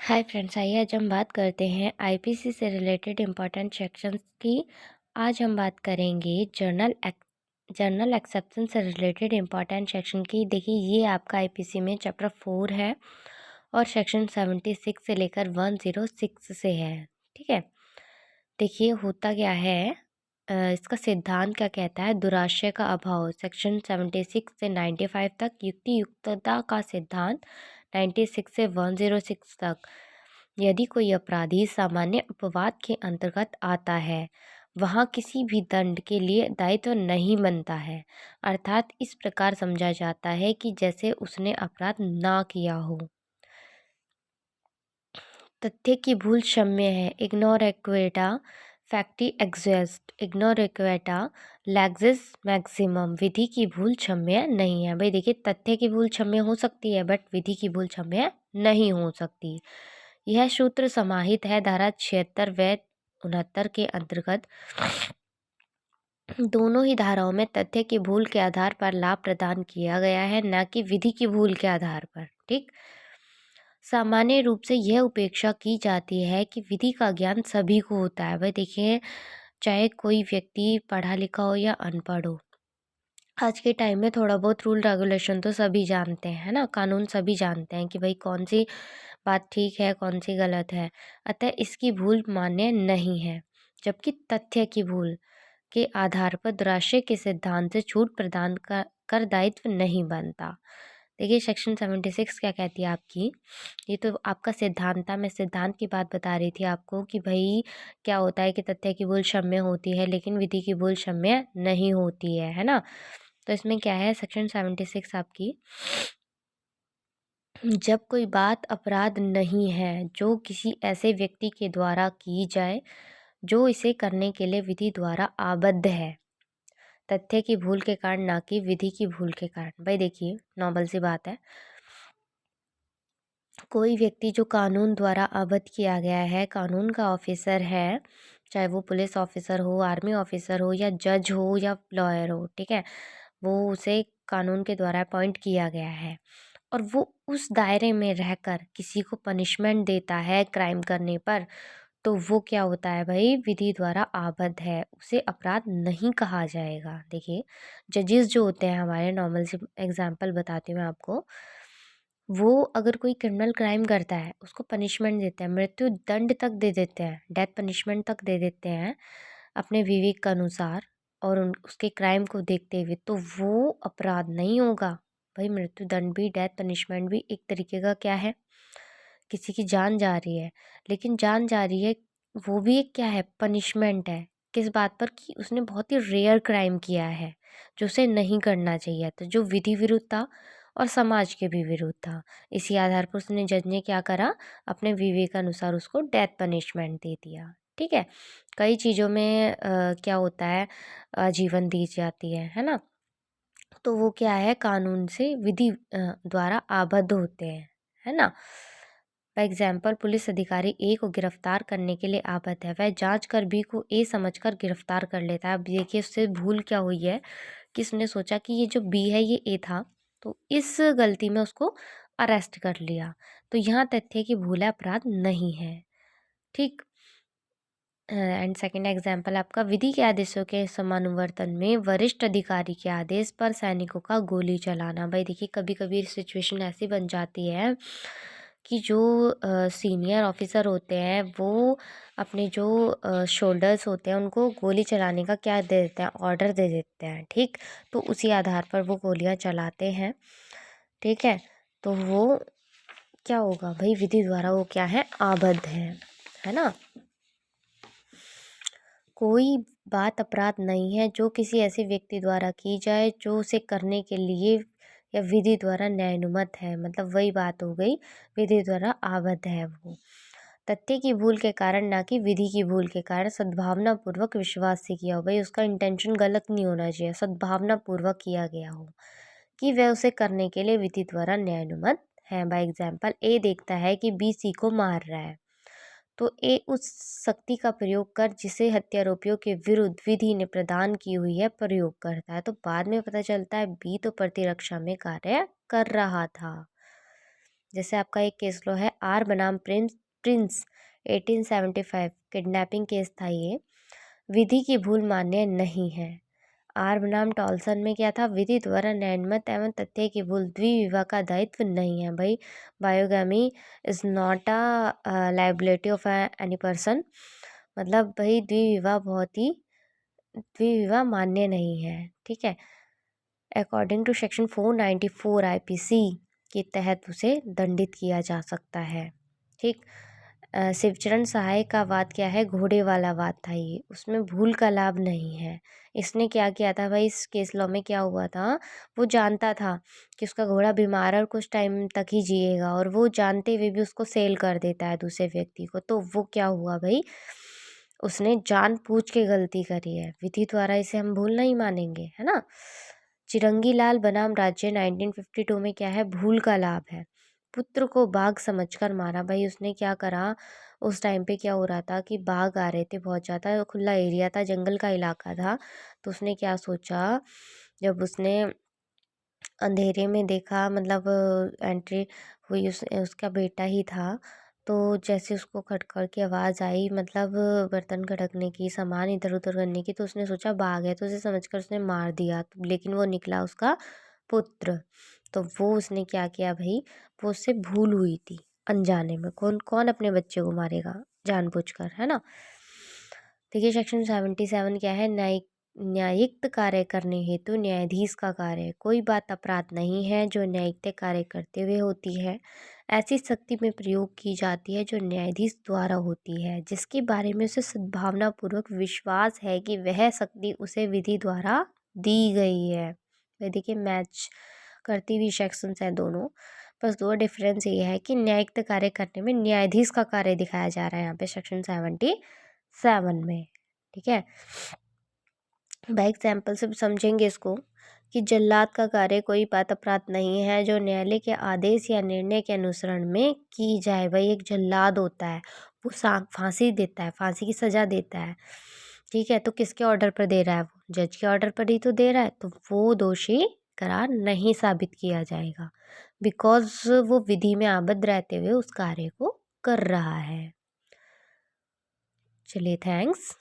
Hi friends, आइए आज हम बात करते हैं आईपीसी से रिलेटेड इम्पॉर्टेंट सेक्शंस की। आज हम बात करेंगे जर्नल एक्सेप्शन से रिलेटेड इम्पॉर्टेंट सेक्शन की। देखिए, ये आपका आईपीसी में चैप्टर 4 है और सेक्शन 76 से लेकर 106 से है। ठीक है, देखिए होता क्या है। इसका सिद्धांत क्या कहता है। दुराशय का अभाव सेक्शन 76 से 95 तक, युक्ति युक्तता का सिद्धांत 96 से 106 तक। यदि कोई अपराधी सामान्य अपवाद के अंतर्गत आता है, वहाँ किसी भी दंड के लिए दायित्व नहीं बनता है। अर्थात इस प्रकार समझा जाता है कि जैसे उसने अपराध ना किया हो। तथ्य की भूल क्षम्य है। इग्नोर एक्वेटा फैक्टी एग्जिस्ट, इग्नोर एक्वेटा लैग्जिस मैक्सिमम। विधि की भूल क्षम्य नहीं है। भाई देखिए, तथ्य की भूल क्षम्य हो सकती है बट विधि की भूल क्षम्य नहीं हो सकती। यह सूत्र समाहित है धारा 76 व 69 के अंतर्गत। दोनों ही धाराओं में तथ्य की भूल के आधार पर लाभ प्रदान किया गया है, न कि विधि की भूल के आधार पर। ठीक, सामान्य रूप से यह उपेक्षा की जाती है कि विधि का ज्ञान सभी को होता है। भाई देखिए, चाहे कोई व्यक्ति पढ़ा लिखा हो या अनपढ़ हो, आज के टाइम में थोड़ा बहुत रूल रेगुलेशन तो सभी जानते हैं, है ना। कानून सभी जानते हैं कि भाई कौन सी बात ठीक है, कौन सी गलत है। अतः इसकी भूल मान्य नहीं है। जबकि तथ्य की भूल के आधार पर दुराशय के सिद्धांत से छूट प्रदान कर दायित्व नहीं बनता। देखिए, सेक्शन 76 क्या कहती है आपकी। ये तो आपका सिद्धांत था। मैं सिद्धांत की बात बता रही थी आपको कि भाई क्या होता है कि तथ्य की भूल क्षम्य होती है लेकिन विधि की भूल क्षम्य नहीं होती है ना। तो इसमें क्या है, सेक्शन 76 आपकी, जब कोई बात अपराध नहीं है जो किसी ऐसे व्यक्ति के द्वारा की जाए जो इसे करने के लिए विधि द्वारा आबद्ध है, तथ्य की भूल के कारण, ना कि विधि की भूल के कारण। भाई देखिए, नॉर्मल सी बात है। कोई व्यक्ति जो कानून द्वारा आबद्ध किया गया है, कानून का ऑफिसर है, चाहे वो पुलिस ऑफिसर हो, आर्मी ऑफिसर हो या जज हो या लॉयर हो, ठीक है, वो उसे कानून के द्वारा अपॉइंट किया गया है और वो उस दायरे में रहकर किसी को पनिशमेंट देता है क्राइम करने पर, तो वो क्या होता है भाई, विधि द्वारा आबद्ध है, उसे अपराध नहीं कहा जाएगा। देखिए, जजेस जो होते हैं हमारे, नॉर्मल से एग्जांपल बताती हूँ मैं आपको। वो अगर कोई क्रिमिनल क्राइम करता है, उसको पनिशमेंट देते हैं, मृत्यु दंड तक दे देते हैं, डेथ पनिशमेंट तक दे देते हैं अपने विवेक के अनुसार और उसके क्राइम को देखते हुए, तो वो अपराध नहीं होगा। भाई मृत्यु दंड भी, डेथ पनिशमेंट भी एक तरीके का क्या है, किसी की जान जा रही है, लेकिन जान जा रही है वो भी एक क्या है, पनिशमेंट है। किस बात पर, कि उसने बहुत ही रेयर क्राइम किया है जो उसे नहीं करना चाहिए था, जो विधि विरुद्ध था और समाज के भी विरुद्ध था। इसी आधार पर उसने, जज ने क्या करा, अपने विवेक अनुसार उसको डेथ पनिशमेंट दे दिया। ठीक है, कई चीज़ों में क्या होता है, जीवन दी जाती है ना। तो वो क्या है, कानून से विधि द्वारा आबद्ध होते हैं, है ना। फॉर एग्जाम्पल, पुलिस अधिकारी ए को गिरफ्तार करने के लिए आबद्ध है, वह जांच कर बी को ए समझकर गिरफ्तार कर लेता है। अब देखिए, उससे भूल क्या हुई है कि उसने सोचा कि ये जो बी है ये ए था, तो इस गलती में उसको अरेस्ट कर लिया। तो यहाँ तथ्य की भूल है, अपराध नहीं है। ठीक। एंड सेकंड एग्जाम्पल आपका, विधि के आदेशों के समानुवर्तन में वरिष्ठ अधिकारी के आदेश पर सैनिकों का गोली चलाना। भाई देखिए, कभी कभी सिचुएशन ऐसी बन जाती है कि जो सीनियर ऑफिसर होते हैं वो अपने जो शोल्डर्स होते हैं उनको गोली चलाने का क्या दे देते हैं, ऑर्डर दे देते हैं। ठीक, तो उसी आधार पर वो गोलियां चलाते हैं। ठीक है, तो वो क्या होगा भाई, विधि द्वारा वो क्या है, आबद्ध है ना। कोई बात अपराध नहीं है जो किसी ऐसे व्यक्ति द्वारा की जाए जो उसे करने के लिए या विधि द्वारा न्यायानुमत है। मतलब वही बात हो गई, विधि द्वारा आबद्ध है वो। तथ्य की भूल के कारण, ना कि विधि की भूल के कारण, सद्भावना पूर्वक विश्वास से किया हो। भाई उसका इंटेंशन गलत नहीं होना चाहिए, सद्भावना पूर्वक किया गया हो कि वह उसे करने के लिए विधि द्वारा न्यायानुमत है। बाय एग्जाम्पल, ए देखता है कि बी सी को मार रहा है, तो ए उस शक्ति का प्रयोग कर जिसे हत्यारोपियों के विरुद्ध विधि ने प्रदान की हुई है प्रयोग करता है। तो बाद में पता चलता है बी तो प्रतिरक्षा में कार्य कर रहा था। जैसे आपका एक केस लो है आर बनाम प्रिंस 1875 किडनैपिंग केस था ये। विधि की भूल मान्य नहीं है। आर बनाम टॉलसन में क्या था, विधि द्वारा न्यायमत एवं तथ्य की भूल द्विविवाह का दायित्व नहीं है भाई। Bigamy is not a liability of any person, मतलब भाई द्विविवाह मान्य नहीं है। ठीक है, अकॉर्डिंग टू सेक्शन 494 आईपीसी के तहत उसे दंडित किया जा सकता है। ठीक, शिवचरण सहाय का वाद क्या है, घोड़े वाला वाद था ये, उसमें भूल का लाभ नहीं है। इसने क्या किया था भाई, इस केस लॉ में क्या हुआ था, वो जानता था कि उसका घोड़ा बीमार है और कुछ टाइम तक ही जिएगा, और वो जानते हुए भी उसको सेल कर देता है दूसरे व्यक्ति को, तो वो क्या हुआ भाई, उसने जानबूझ के गलती करी है। विधि द्वारा इसे हम भूल नहीं मानेंगे, है ना। चिरंगी लाल बनाम राज्य 1952 में क्या है, भूल का लाभ है। पुत्र को बाघ समझकर मारा, भाई उसने क्या करा, उस टाइम पे क्या हो रहा था कि बाघ आ रहे थे बहुत ज़्यादा, खुला एरिया था, जंगल का इलाका था, तो उसने क्या सोचा, जब उसने अंधेरे में देखा, मतलब एंट्री हुई, उसका बेटा ही था, तो जैसे उसको खटखड़ की आवाज़ आई, मतलब बर्तन खड़कने की, सामान इधर उधर करने की, तो उसने सोचा बाघ है, तो उसे समझकर उसने मार दिया, तो लेकिन वो निकला उसका पुत्र। तो वो उसने क्या किया भाई, वो उससे भूल हुई थी अनजाने में, कौन कौन अपने बच्चे को मारेगा जानबूझकर, है ना। देखिए सेक्शन 77 क्या है, न्यायिक कार्य करने हेतु न्यायाधीश का कार्य, कोई बात अपराध नहीं है जो न्यायिक कार्य करते हुए होती है। ऐसी शक्ति में प्रयोग की जाती है जो न्यायाधीश द्वारा होती है, जिसके बारे में उसे सद्भावनापूर्वक विश्वास है कि वह शक्ति उसे विधि द्वारा दी गई है। वह देखिए मैच करती हुई सेक्शंस हैं दोनों, बस दो डिफरेंस ये है कि न्यायिक कार्य करने में न्यायाधीश का कार्य दिखाया जा रहा है यहाँ पे सेक्शन 77 में। ठीक है, बाई एग्जाम्पल से समझेंगे इसको कि जल्लाद का कार्य कोई बात अपराध नहीं है जो न्यायालय के आदेश या निर्णय के अनुसरण में की जाए। भाई एक जल्लाद होता है, वो फांसी देता है, फांसी की सज़ा देता है। ठीक है, तो किसके ऑर्डर पर दे रहा है, वो जज के ऑर्डर पर ही तो दे रहा है, तो वो दोषी करार नहीं साबित किया जाएगा, बिकॉज वो विधि में आबद्ध रहते हुए उस कार्य को कर रहा है। चलिए, थैंक्स।